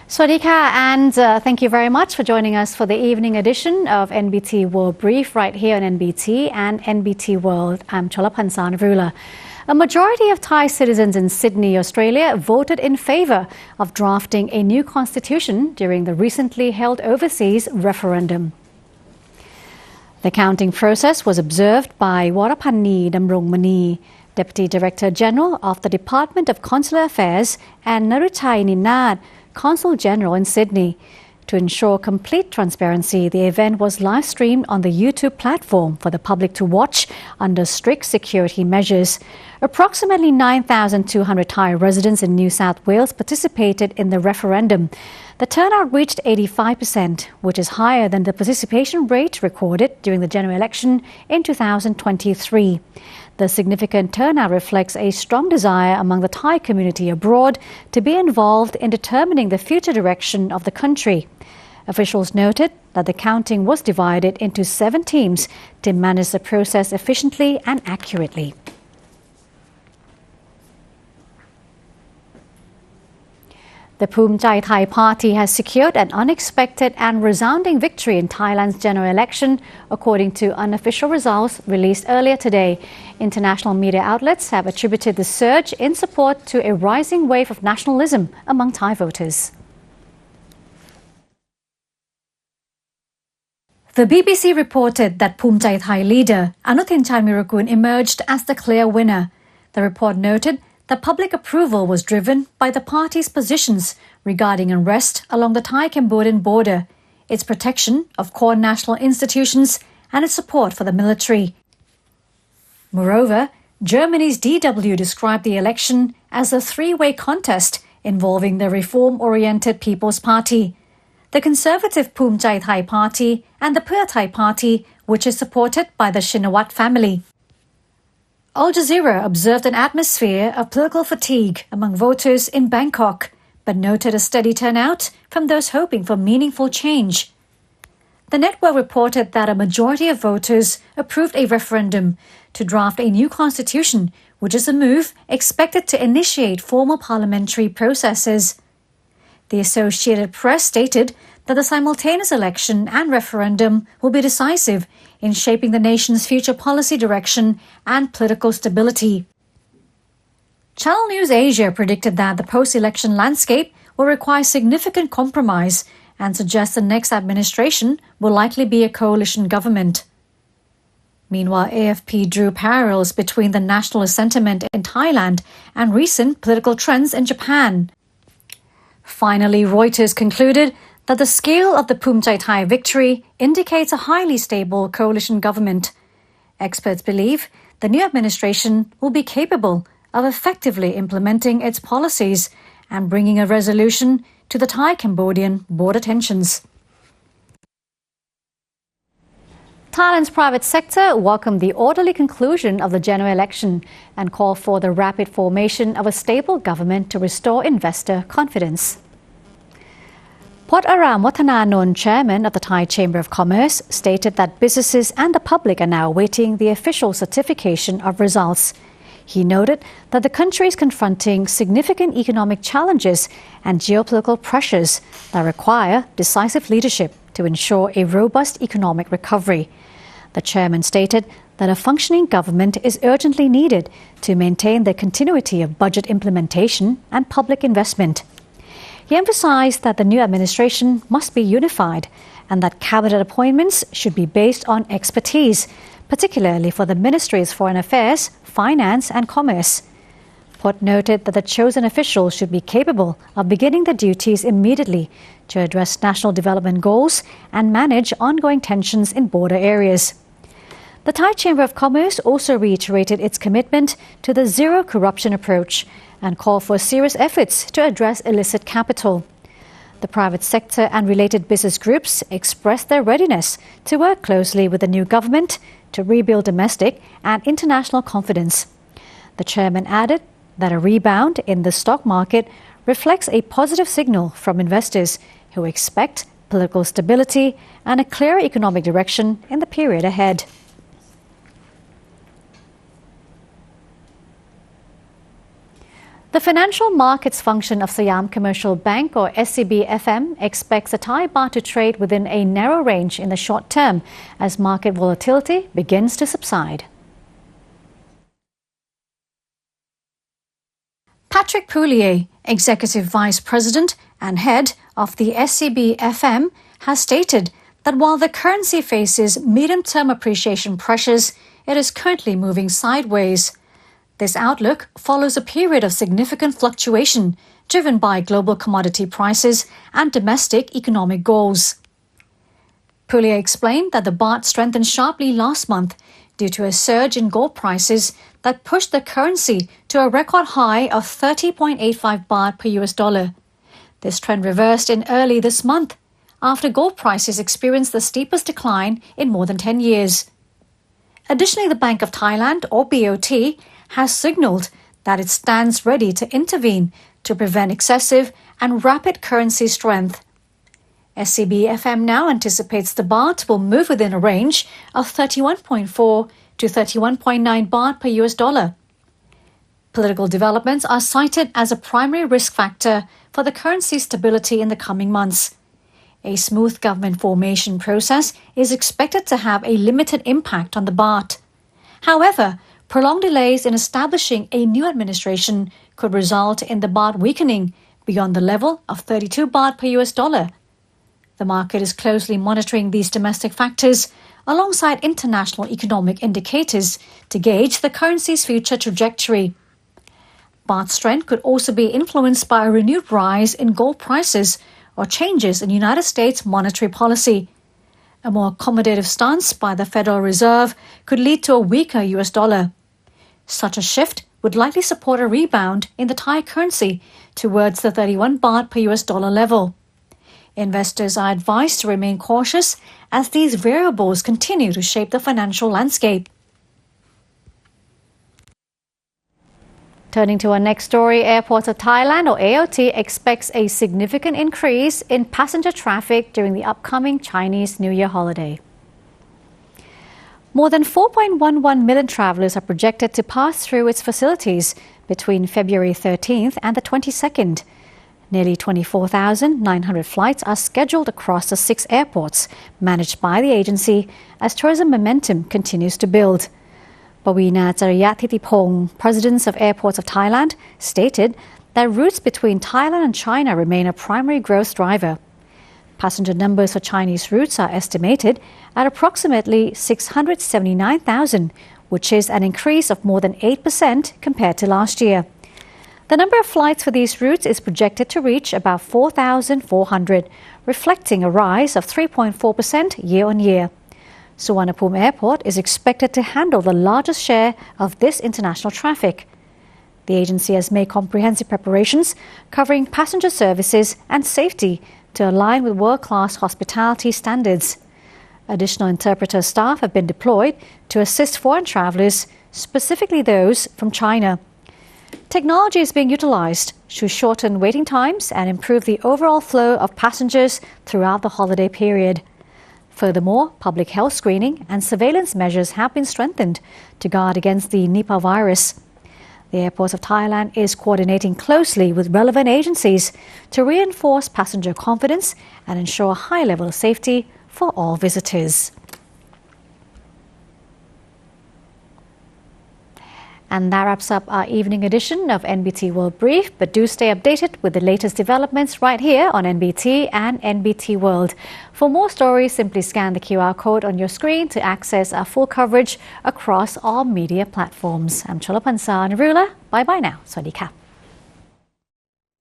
Swadika, and thank you very much for joining us for the evening edition of NBT World Brief right here on NBT and NBT World. I'm Cholapansan Rula. A majority of Thai citizens in Sydney, Australia voted in favour of drafting a new constitution during the recently held overseas referendum. The counting process was observed by Warapanni Damrongmani, Deputy Director General of the Department of Consular Affairs, and Naruchai Ninad, Consul General in Sydney. To ensure complete transparency, the event was live-streamed on the YouTube platform for the public to watch under strict security measures. Approximately 9,200 Thai residents in New South Wales participated in the referendum. The turnout reached 85%, which is higher than the participation rate recorded during the general election in 2023. The significant turnout reflects a strong desire among the Thai community abroad to be involved in determining the future direction of the country. Officials noted that the counting was divided into 7 teams to manage the process efficiently and accurately. The BHUMJAITHAI party has secured an unexpected and resounding victory in Thailand's general election, according to unofficial results released earlier today. International media outlets have attributed the surge in support to a rising wave of nationalism among Thai voters. The BBC reported that BHUMJAITHAI leader Anuthin Chanvirakul emerged as the clear winner. The report noted that public approval was driven by the party's positions regarding unrest along the Thai-Cambodian border, its protection of core national institutions, and its support for the military. Moreover, Germany's DW described the election as a three-way contest involving the reform-oriented People's Party, the conservative BHUMJAITHAI party, and the Pheu Thai party, which is supported by the Shinawatra family. Al Jazeera observed an atmosphere of political fatigue among voters in Bangkok, but noted a steady turnout from those hoping for meaningful change. The network reported that a majority of voters approved a referendum to draft a new constitution, which is a move expected to initiate formal parliamentary processes. The Associated Press stated that the simultaneous election and referendum will be decisive in shaping the nation's future policy direction and political stability. Channel News Asia predicted that the post-election landscape will require significant compromise and suggests the next administration will likely be a coalition government. Meanwhile, AFP drew parallels between the nationalist sentiment in Thailand and recent political trends in Japan. Finally, Reuters concluded that the scale of the BHUMJAITHAI victory indicates a highly stable coalition government. Experts believe the new administration will be capable of effectively implementing its policies and bringing a resolution to the Thai-Cambodian border tensions. Thailand's private sector welcomed the orderly conclusion of the general election and called for the rapid formation of a stable government to restore investor confidence. Pot Aram Watananon, chairman of the Thai Chamber of Commerce, stated that businesses and the public are now awaiting the official certification of results. He noted that the country is confronting significant economic challenges and geopolitical pressures that require decisive leadership to ensure a robust economic recovery. The chairman stated that a functioning government is urgently needed to maintain the continuity of budget implementation and public investment. He emphasized that the new administration must be unified and that cabinet appointments should be based on expertise, particularly for the Ministries of Foreign Affairs, Finance and Commerce. Pot noted that the chosen officials should be capable of beginning their duties immediately to address national development goals and manage ongoing tensions in border areas. The Thai Chamber of Commerce also reiterated its commitment to the zero corruption approach and called for serious efforts to address illicit capital. The private sector and related business groups expressed their readiness to work closely with the new government to rebuild domestic and international confidence. The chairman added that a rebound in the stock market reflects a positive signal from investors who expect political stability and a clear economic direction in the period ahead. The Financial Markets Function of Siam Commercial Bank, or SCB-FM, expects the Thai baht to trade within a narrow range in the short term as market volatility begins to subside. Patrick Poulier, Executive Vice President and head of the SCB-FM, has stated that while the currency faces medium-term appreciation pressures, it is currently moving sideways. This outlook follows a period of significant fluctuation driven by global commodity prices and domestic economic goals. Poulier explained that the baht strengthened sharply last month due to a surge in gold prices that pushed the currency to a record high of 30.85 baht per US dollar. This trend reversed in early this month after gold prices experienced the steepest decline in more than 10 years. Additionally, the Bank of Thailand, or BOT, has signalled that it stands ready to intervene to prevent excessive and rapid currency strength. SCB-FM now anticipates the baht will move within a range of 31.4 to 31.9 baht per US dollar. Political developments are cited as a primary risk factor for the currency stability in the coming months. A smooth government formation process is expected to have a limited impact on the baht. However, prolonged delays in establishing a new administration could result in the baht weakening beyond the level of 32 baht per US dollar. The market is closely monitoring these domestic factors alongside international economic indicators to gauge the currency's future trajectory. Baht strength could also be influenced by a renewed rise in gold prices or changes in United States monetary policy. A more accommodative stance by the Federal Reserve could lead to a weaker US dollar. Such a shift would likely support a rebound in the Thai currency towards the 31 baht per US dollar level. Investors are advised to remain cautious as these variables continue to shape the financial landscape. Turning to our next story, Airports of Thailand, or AOT, expects a significant increase in passenger traffic during the upcoming Chinese New Year holiday. More than 4.11 million travellers are projected to pass through its facilities between February 13th and the 22nd. Nearly 24,900 flights are scheduled across the 6 airports managed by the agency as tourism momentum continues to build. Pawina Chariyathithipong, President of Airports of Thailand, stated that routes between Thailand and China remain a primary growth driver. Passenger numbers for Chinese routes are estimated at approximately 679,000, which is an increase of more than 8% compared to last year. The number of flights for these routes is projected to reach about 4,400, reflecting a rise of 3.4% year-on-year. Suvarnabhumi Airport is expected to handle the largest share of this international traffic. The agency has made comprehensive preparations covering passenger services and safety to align with world-class hospitality standards. Additional interpreter staff have been deployed to assist foreign travellers, specifically those from China. Technology is being utilized to shorten waiting times and improve the overall flow of passengers throughout the holiday period. Furthermore, public health screening and surveillance measures have been strengthened to guard against the Nipah virus. The Airports of Thailand is coordinating closely with relevant agencies to reinforce passenger confidence and ensure a high level of safety for all visitors. And that wraps up our evening edition of NBT World Brief. But do stay updated with the latest developments right here on NBT and NBT World. For more stories, simply scan the QR code on your screen to access our full coverage across all media platforms. I'm Cholapansa Narula. Bye bye now. Sawasdee ka.